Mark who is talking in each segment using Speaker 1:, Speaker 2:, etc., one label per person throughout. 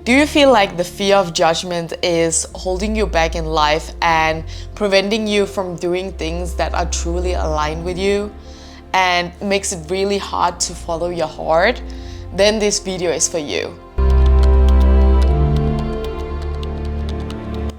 Speaker 1: Do you feel like the fear of judgment is holding you back in life and preventing you from doing things that are truly aligned with you and makes it really hard to follow your heart? Then this video is for you.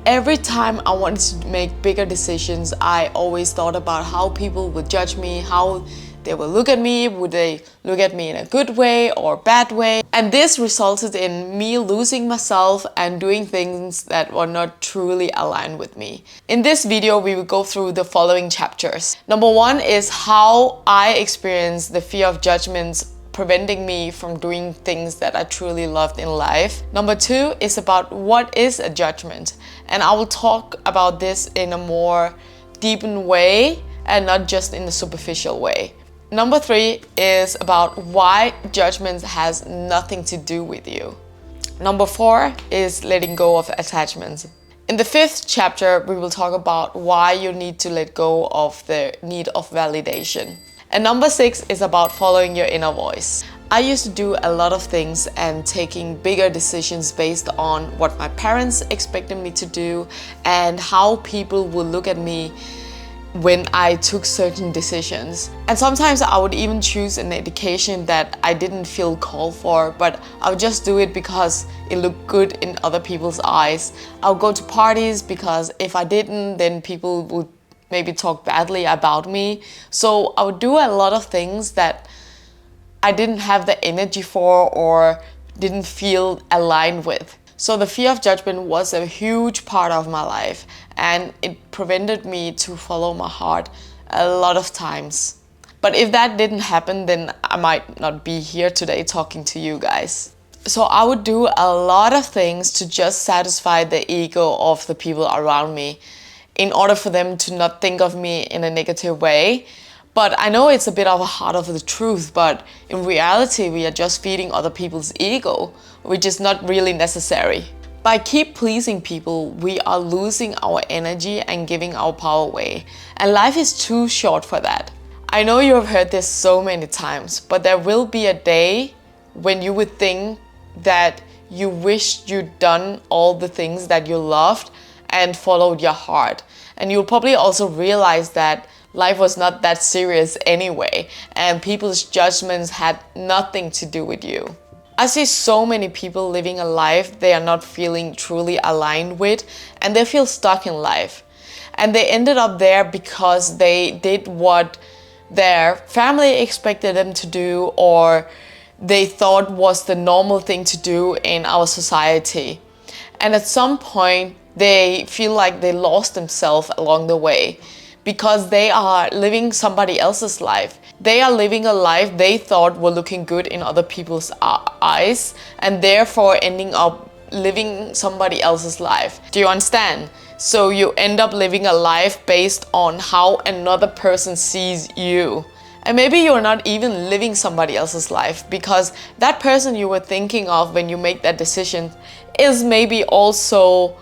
Speaker 1: Every time I wanted to make bigger decisions, I always thought about how people would judge me, how they will look at me, would they look at me in a good way or bad way? And this resulted in me losing myself and doing things that were not truly aligned with me. In this video, we will go through the following chapters. Number 1 is how I experienced the fear of judgments preventing me from doing things that I truly loved in life. Number 2 is about what is a judgment. And I will talk about this in a more deepened way and not just in a superficial way. Number 3 is about why judgment has nothing to do with you. Number 4 is letting go of attachments. In the 5th chapter, we will talk about why you need to let go of the need of validation. And number 6 is about following your inner voice. I used to do a lot of things and taking bigger decisions based on what my parents expected me to do and how people would look at me when I took certain decisions. And sometimes I would even choose an education that I didn't feel called for, but I would just do it because it looked good in other people's eyes. I would go to parties because if I didn't, then people would maybe talk badly about me. So I would do a lot of things that I didn't have the energy for or didn't feel aligned with. So the fear of judgment was a huge part of my life, and it prevented me to follow my heart a lot of times. But if that didn't happen, then I might not be here today talking to you guys. So I would do a lot of things to just satisfy the ego of the people around me in order for them to not think of me in a negative way. But I know it's a bit of a heart of the truth, but in reality, we are just feeding other people's ego, which is not really necessary. By keep pleasing people, we are losing our energy and giving our power away. And life is too short for that. I know you have heard this so many times, but there will be a day when you would think that you wished you'd done all the things that you loved and followed your heart. And you'll probably also realize that life was not that serious anyway, and people's judgments had nothing to do with you. I see so many people living a life they are not feeling truly aligned with, and they feel stuck in life. And they ended up there because they did what their family expected them to do, or they thought was the normal thing to do in our society. And at some point, they feel like they lost themselves along the way, because they are living somebody else's life. They are living a life they thought were looking good in other people's eyes, and therefore ending up living somebody else's life. Do you understand? So you end up living a life based on how another person sees you. And maybe you're not even living somebody else's life, because that person you were thinking of when you make that decision is maybe also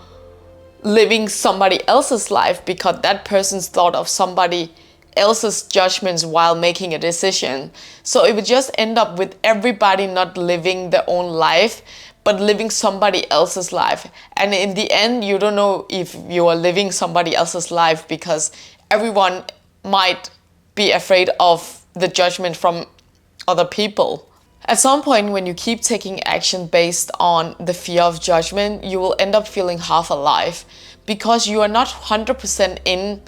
Speaker 1: living somebody else's life, because that person's thought of somebody else's judgments while making a decision. So it would just end up with everybody not living their own life, but living somebody else's life. And in the end, you don't know if you are living somebody else's life, because everyone might be afraid of the judgment from other people. At some point, when you keep taking action based on the fear of judgment, you will end up feeling half alive, because you are not 100% in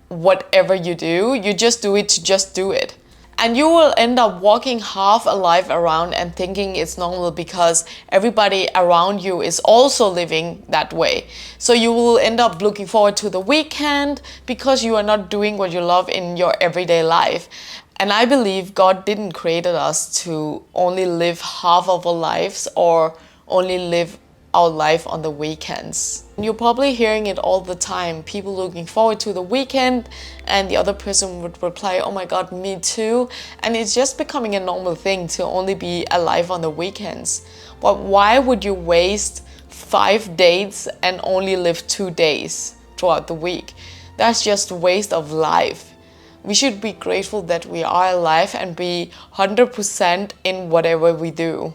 Speaker 1: whatever you do. You just do it to just do it. And you will end up walking half alive around and thinking it's normal because everybody around you is also living that way. So you will end up looking forward to the weekend because you are not doing what you love in your everyday life. And I believe God didn't create us to only live half of our lives or only live our life on the weekends. You're probably hearing it all the time, people looking forward to the weekend, and the other person would reply, oh my God, me too. And it's just becoming a normal thing to only be alive on the weekends. But why would you waste 5 days and only live 2 days throughout the week? That's just a waste of life. We should be grateful that we are alive and be 100% in whatever we do.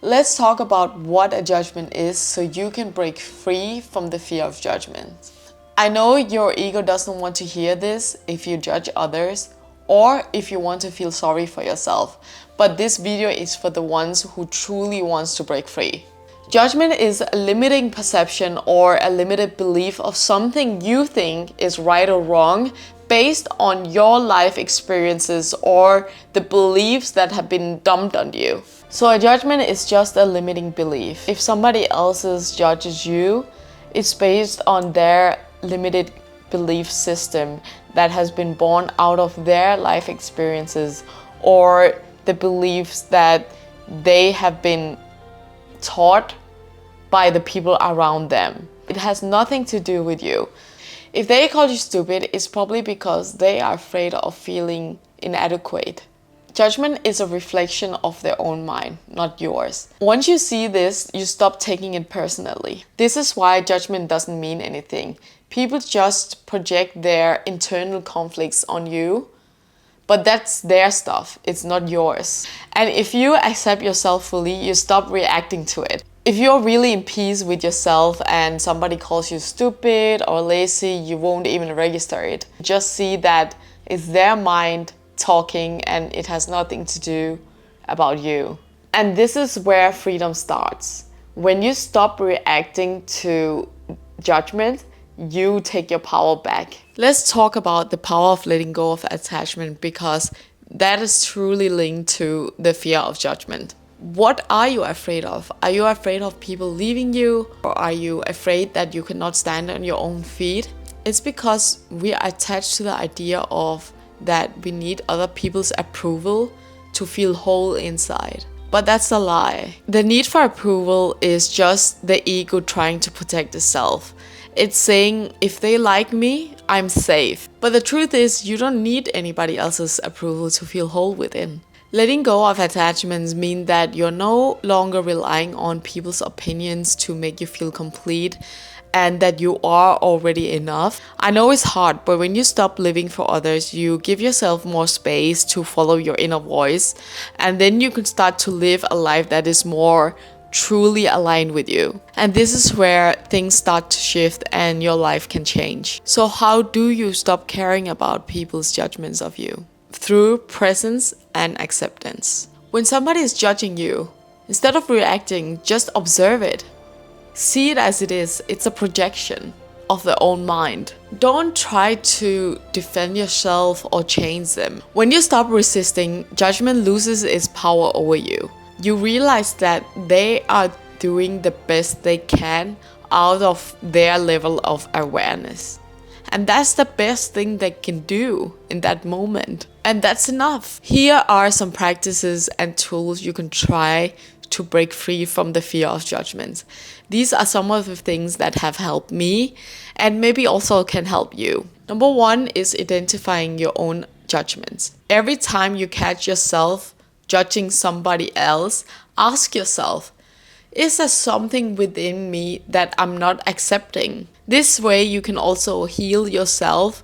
Speaker 1: Let's talk about what a judgment is so you can break free from the fear of judgment. I know your ego doesn't want to hear this if you judge others or if you want to feel sorry for yourself, but this video is for the ones who truly wants to break free. Judgment is a limiting perception or a limited belief of something you think is right or wrong based on your life experiences or the beliefs that have been dumped on you. So a judgment is just a limiting belief. If somebody else judges you, it's based on their limited belief system that has been born out of their life experiences or the beliefs that they have been taught by the people around them. It has nothing to do with you. If they call you stupid, it's probably because they are afraid of feeling inadequate. Judgment is a reflection of their own mind, not yours. Once you see this, you stop taking it personally. This is why judgment doesn't mean anything. People just project their internal conflicts on you, but that's their stuff, it's not yours. And if you accept yourself fully, you stop reacting to it. If you're really in peace with yourself and somebody calls you stupid or lazy, you won't even register it. Just see that it's their mind talking and it has nothing to do about you. And this is where freedom starts. When you stop reacting to judgment, you take your power back. Let's talk about the power of letting go of attachment, because that is truly linked to the fear of judgment. What are you afraid of? Are you afraid of people leaving you? Or are you afraid that you cannot stand on your own feet? It's because we are attached to the idea of that we need other people's approval to feel whole inside. But that's a lie. The need for approval is just the ego trying to protect itself. It's saying, if they like me, I'm safe. But the truth is, you don't need anybody else's approval to feel whole within. Letting go of attachments mean that you're no longer relying on people's opinions to make you feel complete and that you are already enough. I know it's hard, but when you stop living for others, you give yourself more space to follow your inner voice, and then you can start to live a life that is more truly aligned with you. And this is where things start to shift and your life can change. So how do you stop caring about people's judgments of you? Through presence and acceptance. When somebody is judging you, instead of reacting, just observe it. See it as it is. It's a projection of their own mind. Don't try to defend yourself or change them. When you stop resisting, judgment loses its power over you. You realize that they are doing the best they can out of their level of awareness. And that's the best thing they can do in that moment. And that's enough. Here are some practices and tools you can try to break free from the fear of judgment. These are some of the things that have helped me and maybe also can help you. Number one is identifying your own judgments. Every time you catch yourself judging somebody else, ask yourself, is there something within me that I'm not accepting? This way you can also heal yourself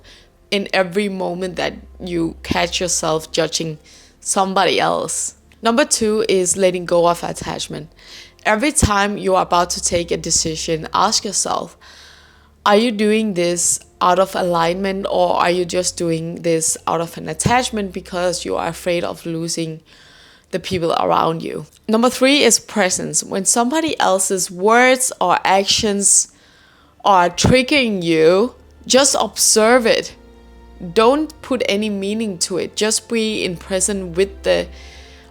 Speaker 1: in every moment that you catch yourself judging somebody else. Number two is letting go of attachment. Every time you are about to take a decision, ask yourself, are you doing this out of alignment, or are you just doing this out of an attachment because you are afraid of losing the people around you? Number three is presence. When somebody else's words or actions are triggering you, just observe it. Don't put any meaning to it. Just be in present with the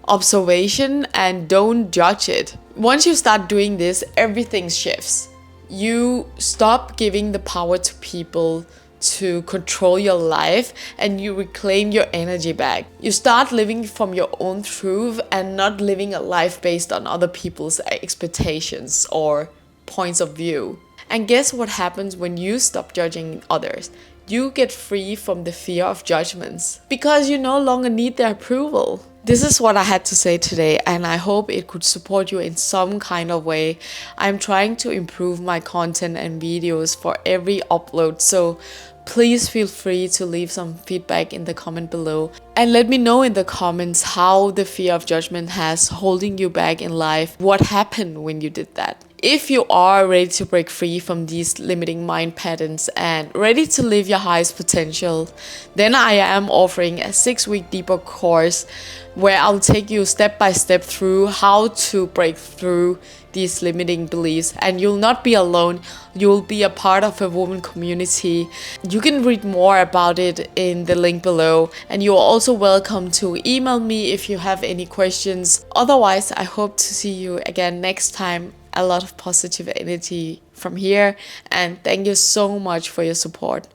Speaker 1: observation and don't judge it. Once you start doing this, everything shifts. You stop giving the power to people to control your life and you reclaim your energy back. You start living from your own truth and not living a life based on other people's expectations or points of view. And guess what happens when you stop judging others? You get free from the fear of judgments because you no longer need their approval. This is what I had to say today, and I hope it could support you in some kind of way. I'm trying to improve my content and videos for every upload, so please feel free to leave some feedback in the comment below. And let me know in the comments how the fear of judgment has holding you back in life. What happened when you did that? If you are ready to break free from these limiting mind patterns and ready to live your highest potential, then I am offering a 6-week deeper course where I'll take you step by step through how to break through these limiting beliefs. And you'll not be alone, you'll be a part of a woman community. You can read more about it in the link below, and you're also welcome to email me if you have any questions. Otherwise, I hope to see you again next time. A lot of positive energy from here, and thank you so much for your support.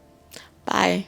Speaker 1: Bye.